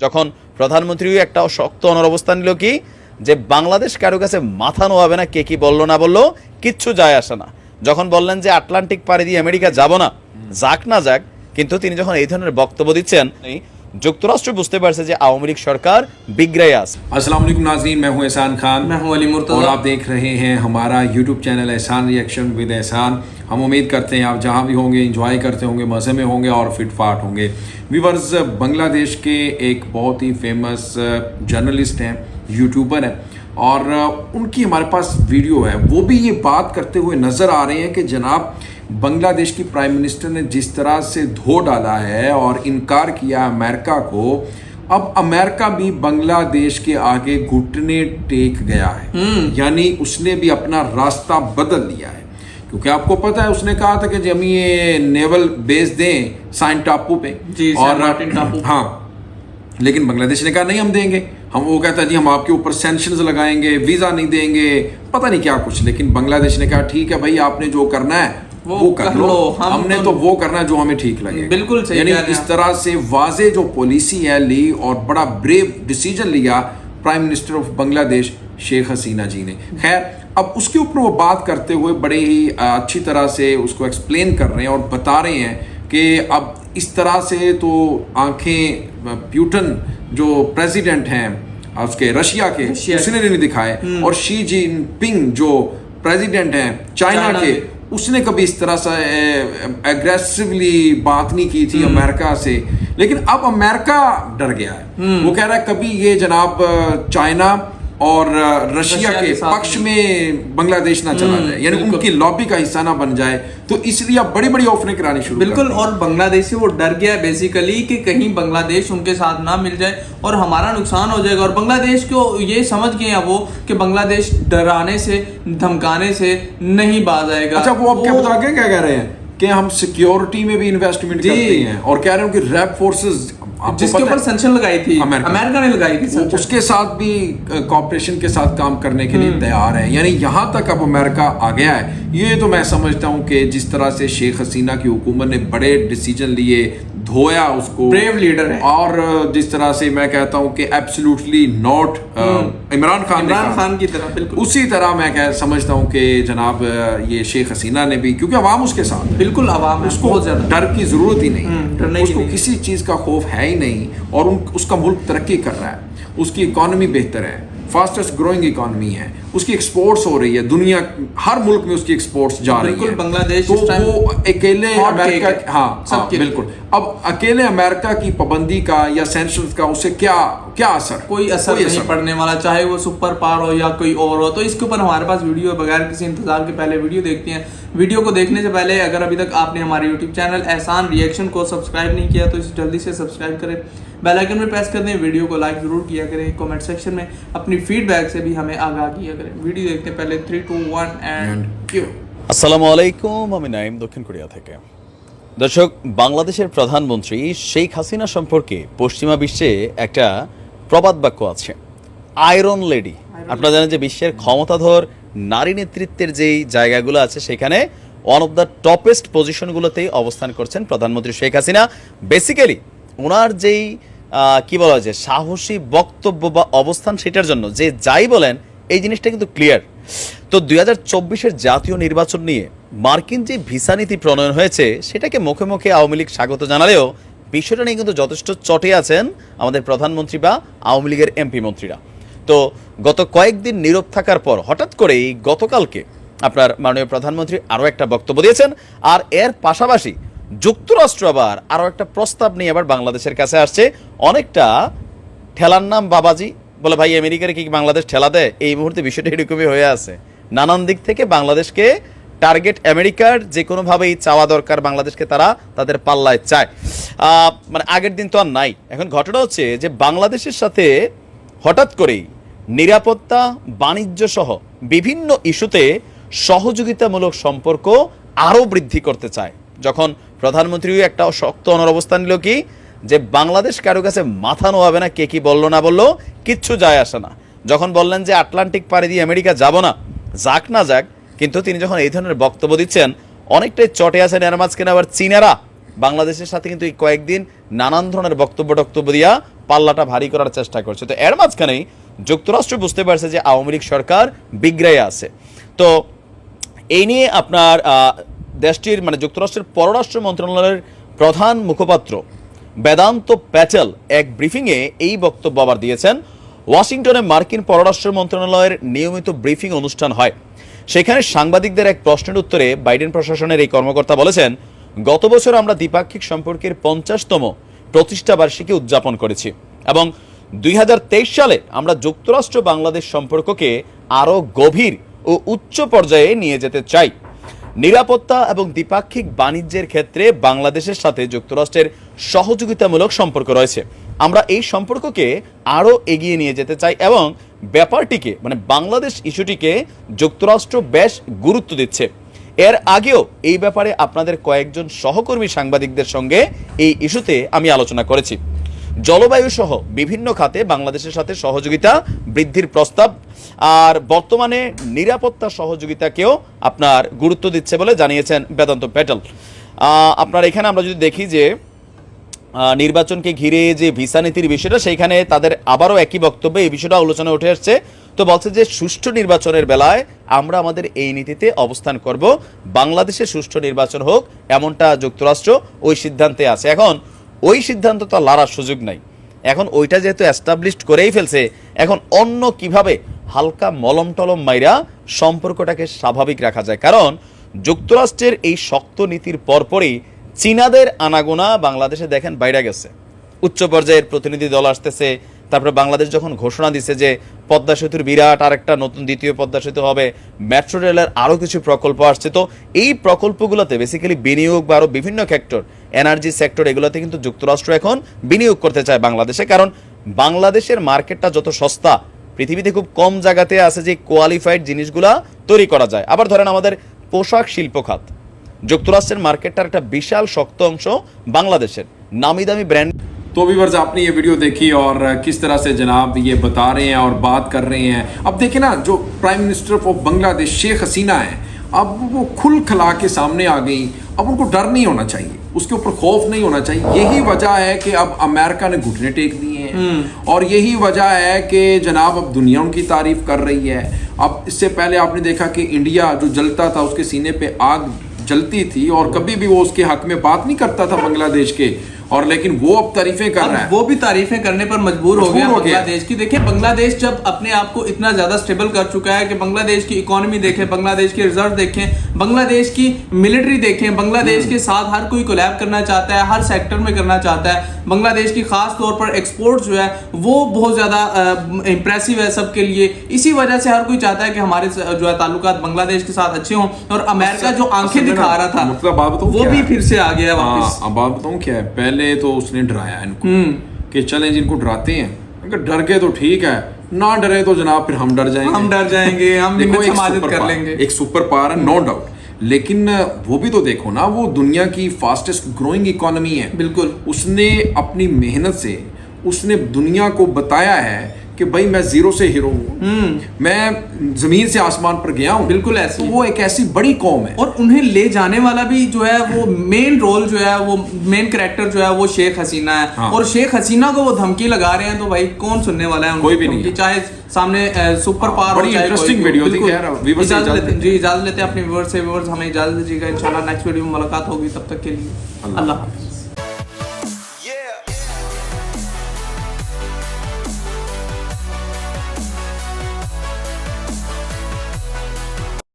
যখন প্রধানমন্ত্রীও একটা শক্ত অনবস্থান নিল কি যে বাংলাদেশ কারো কাছে মাথা নোয়াবে না, কে কি বললো না বললো কিচ্ছু যায় আসে না। যখন বললেন যে আটলান্টিক পাড়ি দিয়ে আমেরিকা যাব না, যাক না যাক, কিন্তু তিনি যখন এই ধরনের বক্তব্য দিচ্ছেন, যুক্তরাষ্ট্র বুঝতে পারছে যে আওয়ামী লীগ সরকার बिगड़े আছে। अस्सलाम वालेकुम नाज़रीन, मैं हूं एहसान खान, मैं हूं अली मुर्तज़ा और आप देख रहे हैं हमारा यूट्यूब चैनल एहसान रिएक्शन विद एहसान। हम उम्मीद करते हैं आप जहां भी होंगे एंजॉय करते होंगे, मज़े में होंगे और फिट फाट होंगे। व्यूअर्स, बांग्लादेश के एक बहुत ही फेमस जर्नलिस्ट हैं, यूट्यूबर हैं, और उनकी हमारे पास वीडियो है। वो भी ये बात करते हुए नज़र आ रहे हैं कि जनाब बांग्लादेश की प्राइम मिनिस्टर ने जिस तरह से धो डाला है और इनकार किया अमेरिका को, अब अमेरिका भी बांग्लादेश के आगे घुटने टेक गया है, यानी उसने भी अपना रास्ता बदल लिया है। क्योंकि आपको पता है उसने कहा था कि जब ये नेवल बेस दें साइन टापू पे जी, और मार्टिन टापू। हाँ, लेकिन बांग्लादेश ने कहा नहीं हम देंगे, हम वो कहता है जी हम आपके ऊपर सैंक्शंस लगाएंगे, वीज़ा नहीं देंगे, पता नहीं क्या कुछ। लेकिन बांग्लादेश ने कहा ठीक है भाई, आपने जो करना है वो कर लो, हमने तो वो करना है जो हमें ठीक लगे। बिल्कुल सही, यानी इस तरह से वाजे जो पॉलिसी है ली और बड़ा ब्रेव डिसीजन लिया prime minister of Bangladesh Sheikh Hasina ji ने। खैर, अब उसके ऊपर वो बात करते हुए बड़े ही अच्छी तरह से उसको एक्सप्लेन कर रहे हैं और बता रहे हैं कि अब इस तरह से तो आंखें प्यूटन जो प्रेसिडेंट हैं उसके रशिया के, उसने नहीं दिखाए, और शी जिनपिंग जो प्रेसिडेंट हैं चाइना के, उसने कभी इस तरह से एग्रेसिवली बात नहीं की थी अमेरिका से। लेकिन अब अमेरिका डर गया है, वो कह रहा है कभी ये जनाब चाइना और रशिया के पक्ष में बांग्लादेश ना चला जाए, यानी उनकी लॉबी का हिस्सा ना बन जाए, तो इसलिए अब बड़ी बड़ी ऑफरें करानी शुरू बिल्कुल। और बांग्लादेश से वो डर गया है बेसिकली कि कहीं बांग्लादेश उनके साथ ना मिल जाए और हमारा नुकसान हो जाएगा। और बांग्लादेश को ये समझ गए हैं वो कि बांग्लादेश डराने से धमकाने से नहीं बाज आएगा। अच्छा, वो अब क्या बता के क्या कह रहे हैं कि हम सिक्योरिटी में भी इन्वेस्टमेंट करते हैं, और कह रहे हैं कि रैप फोर्सेस जिसके ऊपर सैंक्शन लगाई थी अमेरिका ने लगाई थी, उसके साथ भी कॉर्पोरेशन के साथ काम करने के लिए तैयार है। यानी यहाँ तक अब अमेरिका आ गया है। ये तो मैं समझता हूँ कि जिस तरह से शेख हसीना की हुकूमत ने बड़े डिसीजन लिए, धोया उसको, ब्रेव लीडर है, और जिस तरह से मैं कहता हूँ कि एब्सोल्युटली नॉट इमरान खान की तरह, बिल्कुल उसी तरह मैं समझता हूँ कि जनाब ये शेख हसीना ने भी, क्योंकि अवाम उसके साथ, बिल्कुल अवाम उसको डर की जरूरत ही नहीं, उसको नहीं। किसी चीज का खौफ है ही नहीं, और उसका मुल्क तरक्की कर रहा है, उसकी इकॉनमी बेहतर है, फास्टेस्ट ग्रोइंग इकॉनमी है, उसकी एक्सपोर्ट्स हो रही है, दुनिया हर मुल्क में उसकी एक्सपोर्ट्स जा रही है। बांग्लादेश तो वो अकेले अमेरिका, हाँ बिल्कुल, अब अकेले अमेरिका की पाबंदी का या सैंक्शंस का उससे क्या असर, कोई असर नहीं पड़ने वाला, चाहे वो सुपर पावर हो या कोई और हो। तो इसके ऊपर हमारे पास वीडियो है, बगैर किसी इंतजार के पहले वीडियो देखते हैं। वीडियो को देखने से पहले अगर अभी तक आपने हमारे यूट्यूब चैनल एहसान रिएक्शन को सब्सक्राइब नहीं किया तो इसे जल्दी से सब्सक्राइब करें, बेल आइकन में प्रेस कर दें, वीडियो को लाइक जरूर किया करें, कमेंट सेक्शन में अपनी फीडबैक से भी हमें आगाह किया करें। वीडियो देखते हैं पहले 3, 2, 1 एंड क्यू। আসসালামু আলাইকুম, আমি নাইম দক্ষিণ কোরিয়া থেকে। দর্শক, বাংলাদেশের প্রধানমন্ত্রী শেখ হাসিনা সম্পর্কে পশ্চিমা বিশ্বে একটা প্রবাদ বাক্য আছে, আয়রন লেডি। আপনারা জানেন যে বিশ্বের ক্ষমতাধর নারী নেতৃত্বের যেই জায়গাগুলো আছে সেখানে ওয়ান অফ দ্য টপেস্ট পজিশনগুলোতেই অবস্থান করছেন প্রধানমন্ত্রী শেখ হাসিনা। বেসিক্যালি ওনার যেই কি বলা যায় সাহসী বক্তব্য বা অবস্থান, সেটার জন্য যে যাই বলেন এই জিনিসটা কিন্তু ক্লিয়ার। তো 2024-এর জাতীয় নির্বাচন নিয়ে মার্কিন যে ভিসা নীতি প্রণয়ন হয়েছে সেটাকে মুখে মুখে আওয়ামী লীগ স্বাগত জানালেও বিষয়টা নিয়ে কিন্তু যথেষ্ট চটে আছেন আমাদের প্রধানমন্ত্রী বা আওয়ামী লীগের এমপি মন্ত্রীরা। তো গত কয়েকদিন নীরব থাকার পর হঠাৎ করেই গতকালকে আপনার মাননীয় প্রধানমন্ত্রী আরও একটা বক্তব্য দিয়েছেন, আর এর পাশাপাশি যুক্তরাষ্ট্র আবার আরও একটা প্রস্তাব নিয়ে আবার বাংলাদেশের কাছে আসছে। অনেকটা ঠেলার নাম বাবাজি বলে, ভাই আমেরিকার কি বাংলাদেশ ঠেলা দেয়? এই মুহূর্তে বিষয়টা এরকমই হয়ে আছে। নানান দিক থেকে বাংলাদেশকে টার্গেট আমেরিকার যে কোনোভাবেই চাওয়া দরকার, বাংলাদেশকে তারা তাদের পাল্লায় চায়। মানে আগের দিন তো আর নাই। এখন ঘটনা হচ্ছে যে বাংলাদেশের সাথে হঠাৎ করেই নিরাপত্তা, বাণিজ্য সহ বিভিন্ন ইস্যুতে সহযোগিতামূলক সম্পর্ক আরও বৃদ্ধি করতে চায়। যখন প্রধানমন্ত্রীও একটা শক্ত অনবস্থান নিল কি যে বাংলাদেশ কারো কাছে মাথা নোয়াবে না, কে কি বললো না বললো কিচ্ছু যায় আসে না। যখন বললেন যে আটলান্টিক পাড়ি দিয়ে আমেরিকা যাব না, যাক না যাক, কিন্তু তিনি যখন এই ধরনের বক্তব্য দিচ্ছেন অনেকটাই চটে আছেন। এর মাঝখানে আবার চীনারা বাংলাদেশের সাথে কিন্তু এই কয়েকদিন নানান ধরনের বক্তব্য দিয়া পাল্লাটা ভারী করার চেষ্টা করছে। তো এর মাঝখানেই যুক্তরাষ্ট্র বুঝতে পারছে যে আওয়ামী লীগ সরকার বিগ্রায়ে আছে। তো এই নিয়ে আপনার দেশটির মানে যুক্তরাষ্ট্রের পররাষ্ট্র মন্ত্রণালয়ের প্রধান মুখপাত্র বেদান্ত প্যাটেল এক ব্রিফিংয়ে এই বক্তব্য আবার দিয়েছেন। ওয়াশিংটনে মার্কিন পররাষ্ট্র মন্ত্রণালয়ের নিয়মিত ব্রিফিং অনুষ্ঠান হয়, সেখানে সাংবাদিকদের এক প্রশ্নের উত্তরে বাইডেন প্রশাসনের এই কর্মকর্তা বলেছেন, গত বছর আমরা দ্বিপাক্ষিক সম্পর্কের 50তম প্রতিষ্ঠা বার্ষিকী উদযাপন করেছি এবং 2023 সালে আমরা যুক্তরাষ্ট্র বাংলাদেশ সম্পর্ককে আরও গভীর ও উচ্চ পর্যায়ে নিয়ে যেতে চাই। নিরাপত্তা এবং দ্বিপাক্ষিক বাণিজ্যের ক্ষেত্রে বাংলাদেশের সাথে যুক্তরাষ্ট্রের সহযোগিতামূলক সম্পর্ক রয়েছে। আমরা এই সম্পর্ককে আরও এগিয়ে নিয়ে যেতে চাই এবং ব্যাপারটিকে মানে বাংলাদেশ ইস্যুটিকে যুক্তরাষ্ট্র বেশ গুরুত্ব দিচ্ছে। এর আগেও এই ব্যাপারে আপনাদের কয়েকজন সহকর্মী সাংবাদিকদের সঙ্গে এই ইস্যুতে আমি আলোচনা করেছি। জলবায়ু সহ বিভিন্ন খাতে বাংলাদেশের সাথে সহযোগিতা বৃদ্ধির প্রস্তাব আর বর্তমানে নিরাপত্তা সহযোগিতাকেও আপনার গুরুত্ব দিচ্ছে বলে জানিয়েছেন বেদান্ত প্যাটেল। আপনার এখানে আমরা যদি দেখি যে নির্বাচনকে ঘিরে যে ভিসা নীতির বিষয়টা, সেইখানে তাদের আবারও একই বক্তব্যে এই বিষয়টা আলোচনা উঠে আসছে। তো বলছে যে সুষ্ঠু নির্বাচনের বেলায় আমরা আমাদের এই নীতিতে অবস্থান করব, বাংলাদেশে সুষ্ঠু নির্বাচন হোক এমনটা যুক্তরাষ্ট্র ওই সিদ্ধান্তে আছে। এখন ওই সিদ্ধান্ত তো লড়ার সুযোগ নাই, এখন ওইটা যেহেতু এস্টাবলিশড করেই ফেলছে, এখন অন্য কিভাবে হালকা মলম টলম মাইরা সম্পর্কটাকে স্বাভাবিক রাখা যায়। কারণ যুক্তরাষ্ট্রের এই শক্ত নীতির পরপরই চীনাদের আনাগোনা বাংলাদেশে দেখেন বাইরে গেছে, উচ্চ পর্যায়ের প্রতিনিধি দল আসতেছে। তারপরে বাংলাদেশ যখন ঘোষণা দিছে যে পদ্মা সেতুর বিরাট আরেকটা নতুন দ্বিতীয় পদ্মা সেতু হবে, মেট্রো রেলের আরও কিছু প্রকল্প আসছে। তো এই প্রকল্পগুলোতে বেসিক্যালি বিনিয়োগ বা আরও বিভিন্ন সেক্টর, এনার্জি সেক্টর, এগুলোতে কিন্তু যুক্তরাষ্ট্র এখন বিনিয়োগ করতে চায় বাংলাদেশে। কারণ বাংলাদেশের মার্কেটটা যত সস্তা, পৃথিবীতে খুব কম জায়গাতে আছে যে কোয়ালিফাইড জিনিসগুলা তৈরি করা যায়। আবার ধরেন আমাদের পোশাক শিল্প খাত, যুক্তরাষ্ট্রের মার্কেটটার একটা বিশাল শক্ত অংশ বাংলাদেশের নামি দামি ব্র্যান্ড। तो व्यूअर्स आपने ये वीडियो देखी और किस तरह से जनाब ये बता रहे हैं और बात कर रहे हैं। अब देखिए ना, जो prime minister of Bangladesh Sheikh Hasina है, अब वो खुल खला के सामने आ गई। अब उनको डर नहीं होना चाहिए, उसके ऊपर खौफ नहीं होना चाहिए। यही वजह है कि अब अमेरिका ने घुटने टेक दिए हैं और यही वजह है कि जनाब अब दुनिया उनकी तारीफ कर रही है। अब इससे पहले आपने देखा कि इंडिया जो जलता था, उसके सीने पे आग जलती थी और कभी भी वो उसके हक में बात नहीं करता था बांग्लादेश के, और लेकिन वो अब तारीफें कर रहा है। वो भी तारीफें करने पर मजबूर हो गया बांग्लादेश की। देखिए बांग्लादेश जब अपने आप को इतना ज्यादा स्टेबल कर चुका है कि बांग्लादेश की इकोनॉमी देखें, बांग्लादेश के रिजर्व देखें, बांग्लादेश की मिलिट्री देखें, बांग्लादेश के साथ हर कोई कोलैब करना चाहता है, हर सेक्टर में करना चाहता है। बांग्लादेश की खास तौर पर एक्सपोर्ट जो है वो बहुत ज्यादा इंप्रेसिव है सबके लिए। इसी वजह से हर कोई चाहता है कि हमारे जो है ताल्लुकात बांग्लादेश के साथ अच्छे हों। और अमेरिका जो आंखें दिखा रहा था वो भी फिर से आ गया वापस। अब बात बताऊं क्या है, पहले तो उसने डराया इनको कि चलें जिनको डराते हैं, अगर डर गए तो ठीक है, ना डरे तो जनाब फिर हम डर जाएंगे, हम देखो समाजत कर लेंगे। एक सुपर पावर है, नो डाउट, लेकिन वो भी तो देखो ना, वो दुनिया की फास्टेस्ट ग्रोइंग इकोनॉमी है। बिल्कुल, उसने अपनी मेहनत से उसने दुनिया को बताया है कि भाई मैं जीरो से हीरो हूँ, मैं जमीन से आसमान पर गया हूँ। बिल्कुल ऐसे। तो वो एक ऐसी बड़ी कौम है और उन्हें ले जाने वाला भी जो है वो मेन रोल जो है वो मेन कैरेक्टर जो है वो शेख हसीना है। हाँ। और शेख हसीना को वो धमकी लगा रहे हैं तो भाई कौन सुनने वाला है? कोई भी नहीं है। चाहे सामने सुपर पावर बड़ी इंटरेस्टिंग वीडियो थी यार। इजाजत लेते हैं अपने व्यूअर्स से। व्यूअर्स हमें इजाजत दीजिएगा, इंशाल्लाह नेक्स्ट वीडियो में मुलाकात होगी, तब तक के लिए अल्लाह हाफिज़।